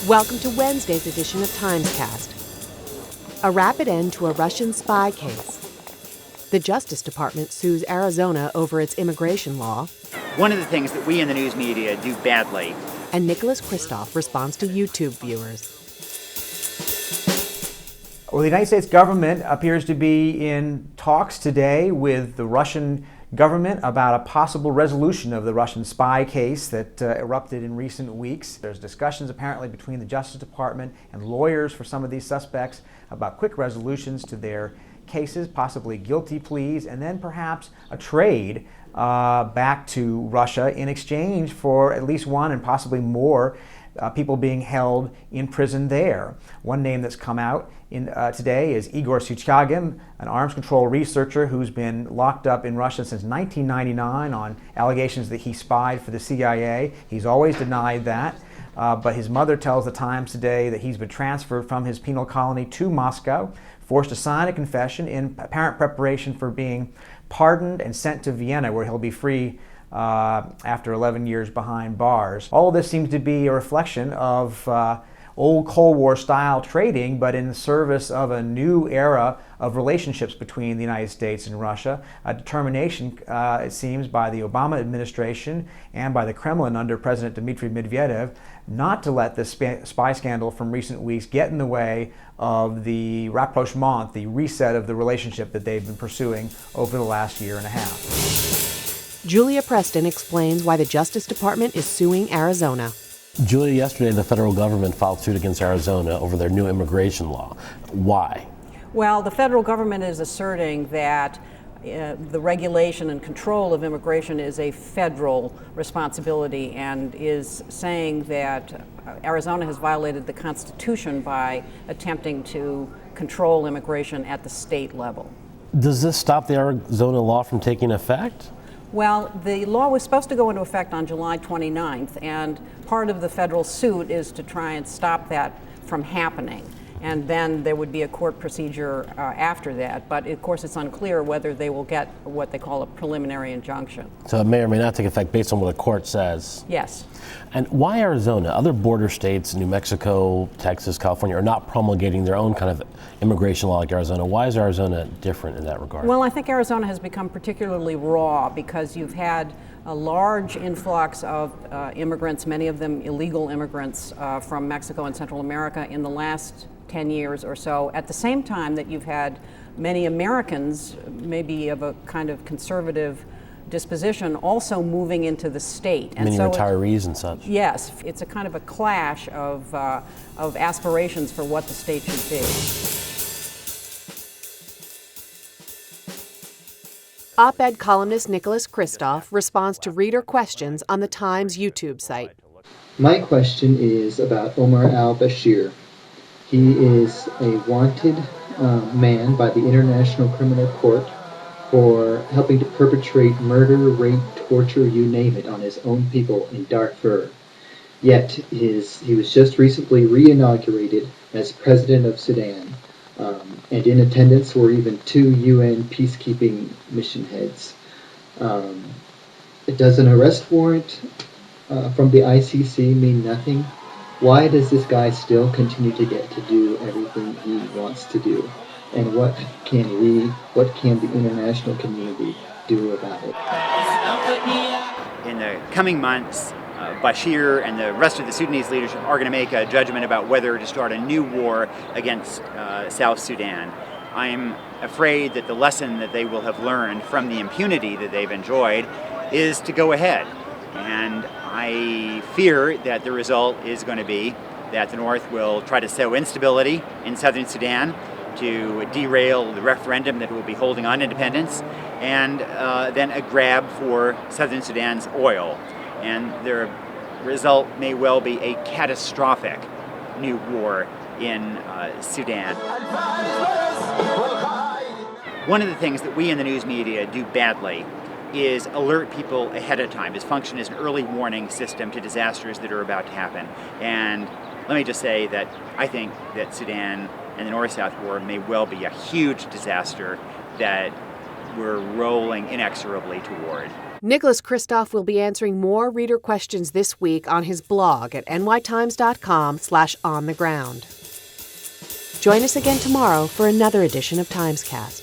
Welcome to Wednesday's edition of TimesCast. A rapid end to a Russian spy case. The Justice Department sues Arizona over its immigration law. One of the things that we in the news media do badly. And D Kristof responds to YouTube viewers. Well, the United States government appears to be in talks today with the Russian government about a possible resolution of the Russian spy case that erupted in recent weeks. There's discussions apparently between the Justice Department and lawyers for some of these suspects about quick resolutions to their cases, possibly guilty pleas, and then perhaps a trade back to Russia in exchange for at least one and possibly more people being held in prison there. One name that's come out today is Igor Suchagin, an arms control researcher who's been locked up in Russia since 1999 on allegations that he spied for the CIA. He's always denied that, but his mother tells the Times today that he's been transferred from his penal colony to Moscow, forced to sign a confession in apparent preparation for being pardoned and sent to Vienna, where he'll be free after 11 years behind bars. All of this seems to be a reflection of old Cold War style trading, but in the service of a new era of relationships between the United States and Russia. A determination, it seems, by the Obama administration and by the Kremlin under President Dmitry Medvedev not to let this spy scandal from recent weeks get in the way of the rapprochement, the reset of the relationship that they've been pursuing over the last year and a half. Julia Preston explains why the Justice Department is suing Arizona. Julia, yesterday the federal government filed suit against Arizona over their new immigration law. Why? Well, the federal government is asserting that the regulation and control of immigration is a federal responsibility and is saying that Arizona has violated the Constitution by attempting to control immigration at the state level. Does this stop the Arizona law from taking effect? Well, the law was supposed to go into effect on July 29th, and part of the federal suit is to try and stop that from happening. And then there would be a court procedure after that. But of course, it's unclear whether they will get what they call a preliminary injunction. So it may or may not take effect based on what the court says. Yes. And why Arizona? Other border states, New Mexico, Texas, California, are not promulgating their own kind of immigration law like Arizona. Why is Arizona different in that regard? Well, I think Arizona has become particularly raw because you've had a large influx of immigrants, many of them illegal immigrants from Mexico and Central America in the last 10 years or so, at the same time that you've had many Americans, maybe of a kind of conservative disposition, also moving into the state. And many so retirees and such. Yes, it's a kind of a clash of aspirations for what the state should be. Op-ed columnist D Kristof responds to reader questions on the Times YouTube site. My question is about Omar al-Bashir. He is a wanted man by the International Criminal Court for helping to perpetrate murder, rape, torture, you name it, on his own people in Darfur. Yet he was just recently re-inaugurated as president of Sudan, and in attendance were even 2 UN peacekeeping mission heads. Does an arrest warrant from the ICC mean nothing? Why does this guy still continue to get to do everything he wants to do? And what can the international community do about it? In the coming months, Bashir and the rest of the Sudanese leadership are going to make a judgment about whether to start a new war against South Sudan. I'm afraid that the lesson that they will have learned from the impunity that they've enjoyed is to go ahead. And I fear that the result is going to be that the North will try to sow instability in southern Sudan to derail the referendum that will be holding on independence, and then a grab for southern Sudan's oil. And the result may well be a catastrophic new war in Sudan. One of the things that we in the news media do badly is alert people ahead of time. Its function as an early warning system to disasters that are about to happen. And let me just say that I think that Sudan and the North-South war may well be a huge disaster that we're rolling inexorably toward. Nicholas Kristof will be answering more reader questions this week on his blog at nytimes.com/ontheground. Join us again tomorrow for another edition of TimesCast.